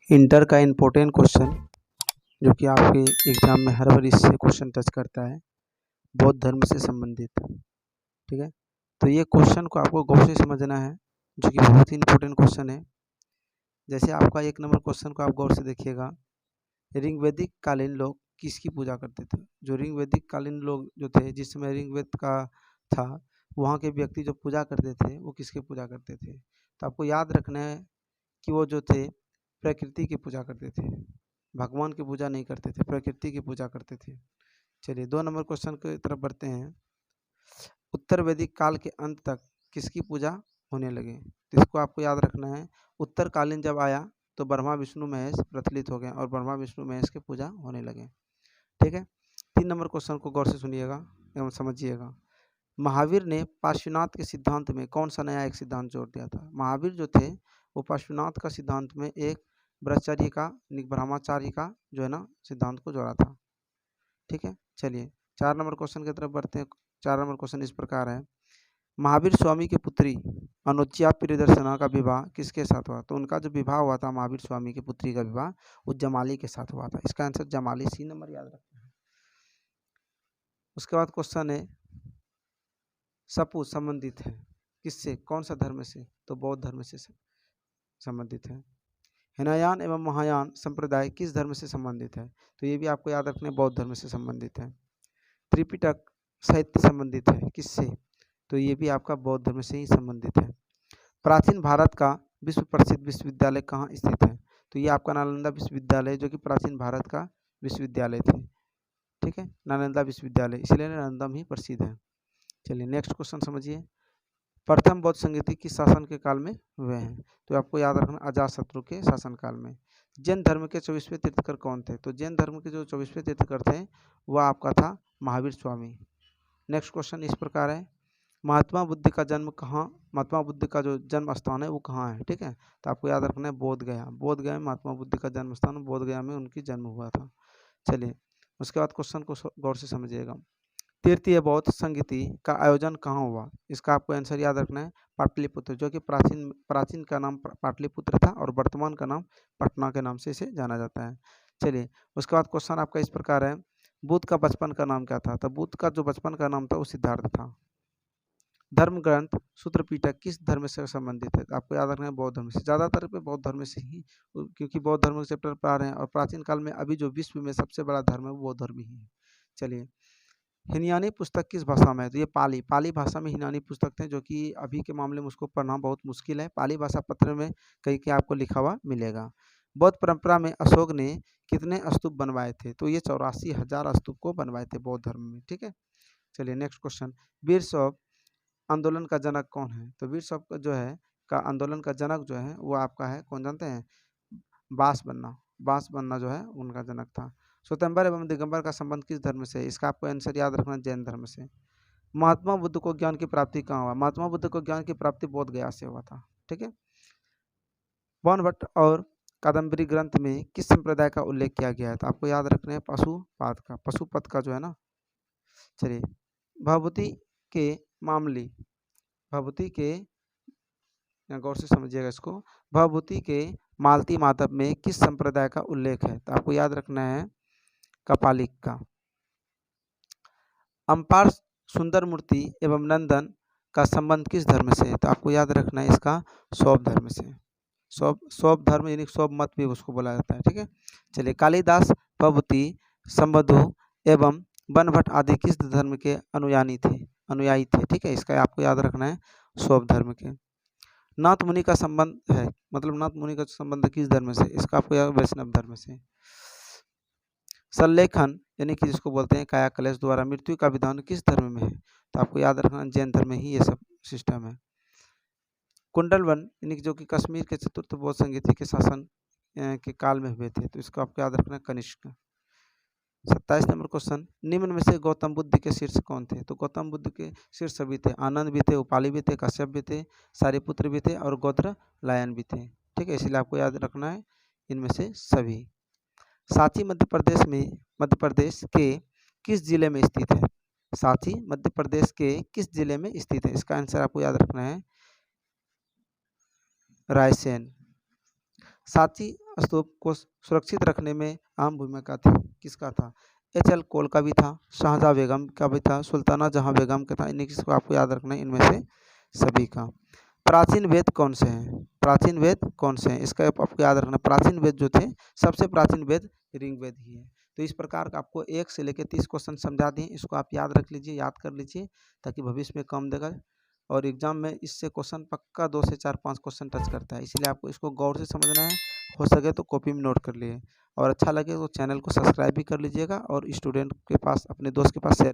Inter का important question जो कि आपके एग्जाम में हर बार इससे क्वेश्चन टच करता है, बौद्ध धर्म से संबंधित। ठीक है, तो ये क्वेश्चन को आपको गौर से समझना है, जो कि बहुत ही इम्पोर्टेंट क्वेश्चन है। जैसे आपका 1 नंबर क्वेश्चन को आप गौर से देखिएगा, ऋग्वैदिक कालीन लोग किसकी पूजा करते थे। जो ऋग्वैदिक कालीन लोग जो थे, जिस समय ऋग्वेद का था, वहाँ के व्यक्ति जो पूजा करते थे वो किसकी पूजा करते थे। तो आपको याद रखना है कि वो जो थे प्रकृति की पूजा करते थे, भगवान की पूजा नहीं करते थे, प्रकृति की पूजा करते थे। चलिए 2 नंबर क्वेश्चन की तरफ बढ़ते हैं। उत्तर वैदिक काल के अंत तक किसकी पूजा होने लगे। तो इसको आपको याद रखना है, उत्तरकालीन जब आया तो ब्रह्मा विष्णु महेश प्रचलित हो गए और ब्रह्मा विष्णु महेश की पूजा होने लगे। ठीक है, 3 नंबर क्वेश्चन को गौर से सुनिएगा एवं समझिएगा। महावीर ने पार्श्वनाथ के सिद्धांत में कौन सा नया एक सिद्धांत जोड़ दिया था। महावीर जो थे वो पार्श्वनाथ का सिद्धांत में एक ब्रह्मचर्य का, ब्रह्मचार्य का जो है ना सिद्धांत को जोड़ा था। ठीक है, चलिए 4 नंबर क्वेश्चन की तरफ बढ़ते हैं। 4 नंबर क्वेश्चन इस प्रकार है, महावीर स्वामी की पुत्री अनुज्ञा प्रियदर्शना का विवाह किसके साथ हुआ। तो उनका जो विवाह हुआ था महावीर स्वामी की पुत्री का विवाह वो जमाली के साथ हुआ था। इसका आंसर जमाली, सी नंबर याद रखना है। उसके बाद क्वेश्चन है, सपू संबंधित है किससे, कौन सा धर्म से। तो बौद्ध धर्म से संबंधित है। हिनायान एवं महायान संप्रदाय किस धर्म से संबंधित है। तो ये भी आपको याद रखना है, बौद्ध धर्म से संबंधित है। त्रिपिटक साहित्य संबंधित है किससे। तो ये भी आपका बौद्ध धर्म से ही संबंधित है। प्राचीन भारत का विश्व प्रसिद्ध विश्वविद्यालय कहाँ स्थित है। तो ये आपका नालंदा विश्वविद्यालय, जो कि प्राचीन भारत का विश्वविद्यालय थे। ठीक है, नालंदा विश्वविद्यालय, इसलिए नालंदा में ही प्रसिद्ध है। चलिए नेक्स्ट क्वेश्चन समझिए, प्रथम बौद्ध संगीति किस शासन के काल में हुए हैं। तो आपको याद रखना अजातशत्रु के शासन काल में। जैन धर्म के 24वें तीर्थकर कौन थे। तो जैन धर्म के जो 24वें तीर्थकर थे वह आपका था महावीर स्वामी। नेक्स्ट क्वेश्चन इस प्रकार है, महात्मा बुद्ध का जन्म कहाँ, महात्मा बुद्ध का जो जन्म स्थान है वो कहाँ है। ठीक है, तो आपको याद रखना है बोध गया। बोध गया में महात्मा बुद्ध का जन्म स्थान, बोध गया में उनकी जन्म हुआ था। चलिए उसके बाद क्वेश्चन को गौर से समझिएगा, तृतीय बौद्ध संगीति का आयोजन कहाँ हुआ। इसका आपको आंसर याद रखना है पाटलिपुत्र, जो कि प्राचीन का नाम पाटलिपुत्र था और वर्तमान का नाम पटना के नाम से इसे जाना जाता है। चलिए उसके बाद क्वेश्चन आपका इस प्रकार है, बुद्ध का बचपन का नाम क्या था। तो बुद्ध का जो बचपन का नाम था वो सिद्धार्थ था। धर्म ग्रंथ सूत्र पीटक किस धर्म से संबंधित है। आपको याद रखना है बौद्ध धर्म से, ज़्यादातर पे बौद्ध धर्म से ही, क्योंकि बौद्ध धर्म के चैप्टर पढ़ा रहे हैं और प्राचीन काल में अभी जो विश्व में सबसे बड़ा धर्म है वो बौद्ध धर्म ही है। चलिए हिनयानी पुस्तक किस भाषा में है। तो ये पाली भाषा में हिनयानी पुस्तक थे, जो कि अभी के मामले में उसको पढ़ना बहुत मुश्किल है। पाली भाषा पत्र में कहीं के आपको लिखा हुआ मिलेगा। बौद्ध परंपरा में अशोक ने कितने स्तूप बनवाए थे। तो ये 84,000 स्तूप को बनवाए थे बौद्ध धर्म में। ठीक है, चलिए नेक्स्ट क्वेश्चन, वीर शैव आंदोलन का जनक कौन है। तो वीर शैव का जो है का आंदोलन का जनक जो है वो आपका है, कौन जानते हैं, बांस बनना जो है उनका जनक था। स्वयंवर एवं दिगंबर का संबंध किस धर्म से। इसका आपको आंसर याद रखना, जैन धर्म से। महात्मा बुद्ध को ज्ञान की प्राप्ति कहाँ हुआ। महात्मा बुद्ध को ज्ञान की प्राप्ति बोध गया से हुआ था। ठीक है, बाणभट्ट और कादम्बरी ग्रंथ में किस संप्रदाय का उल्लेख किया गया है। तो आपको याद रखना है पशुपत का जो है ना। चलिए भभूति के मामली, भभूति के, गौर से समझिएगा इसको, भभूति के मालती माधव में किस संप्रदाय का उल्लेख है। तो आपको याद रखना है कपालिक का। अम्पार सुंदर मूर्ति एवं नंदन का संबंध किस धर्म से है। तो आपको याद रखना है इसका शैव धर्म से। शैव धर्म यानी शैव मत भी उसको बोला जाता है। ठीक है, चलिए कालिदास, भभूति, संबंधु एवं बनभट्ट आदि किस धर्म के अनुयायी थे। ठीक है, इसका आपको याद रखना है शैव धर्म के। नाथ मुनि का संबंध है, मतलब नाथ मुनि का संबंध किस धर्म से। इसका आपको याद वैष्णव धर्म से। सल्लेखन यानी कि जिसको बोलते हैं काया कलेश द्वारा मृत्यु का विधान किस धर्म में है। तो आपको याद रखना जैन धर्म में ही ये सब सिस्टम है। कुंडलवन यानी कि जो कि कश्मीर के चतुर्थ बौद्ध संगीति के शासन के काल में हुए थे। तो इसको आपको याद रखना कनिष्क। 27 नंबर क्वेश्चन, निम्न में से गौतम बुद्ध के शीर्ष कौन थे। तो गौतम बुद्ध के शीर्ष सभी थे, आनंद भी थे, उपाली भी थे, कश्यप भी थे, सारिपुत्र भी थे और गौत्र लायन भी थे। ठीक है, इसलिए आपको याद रखना है इनमें से सभी। सांची मध्य प्रदेश के किस जिले में स्थित है। सांची मध्य प्रदेश के किस जिले में स्थित है। इसका आंसर आपको याद रखना है रायसेन। सांची स्तूप को सुरक्षित रखने में अहम भूमिका थी, किसका था? एच.एल. कोल का भी था, शाहजहाँ बेगम का भी था, सुल्ताना जहाँ बेगम का था। इन्हीं किसको आपको याद रखना है, इनमें से सभी का। प्राचीन वेद कौन से हैं? प्राचीन वेद कौन से हैं, इसका आपको याद रखना। प्राचीन वेद जो थे, सबसे प्राचीन वेद ऋग्वेद ही है। तो इस प्रकार का आपको 1 से लेकर 30 क्वेश्चन समझा दिए, इसको आप याद रख लीजिए, याद कर लीजिए, ताकि भविष्य में काम देगा। और एग्जाम में इससे क्वेश्चन पक्का 2 से 4-5 क्वेश्चन टच करता है, इसलिए आपको इसको गौर से समझना है। हो सके तो कॉपी में नोट कर लिए, और अच्छा लगे तो चैनल को सब्सक्राइब भी कर लीजिएगा, और स्टूडेंट के पास, अपने दोस्त के पास शेयर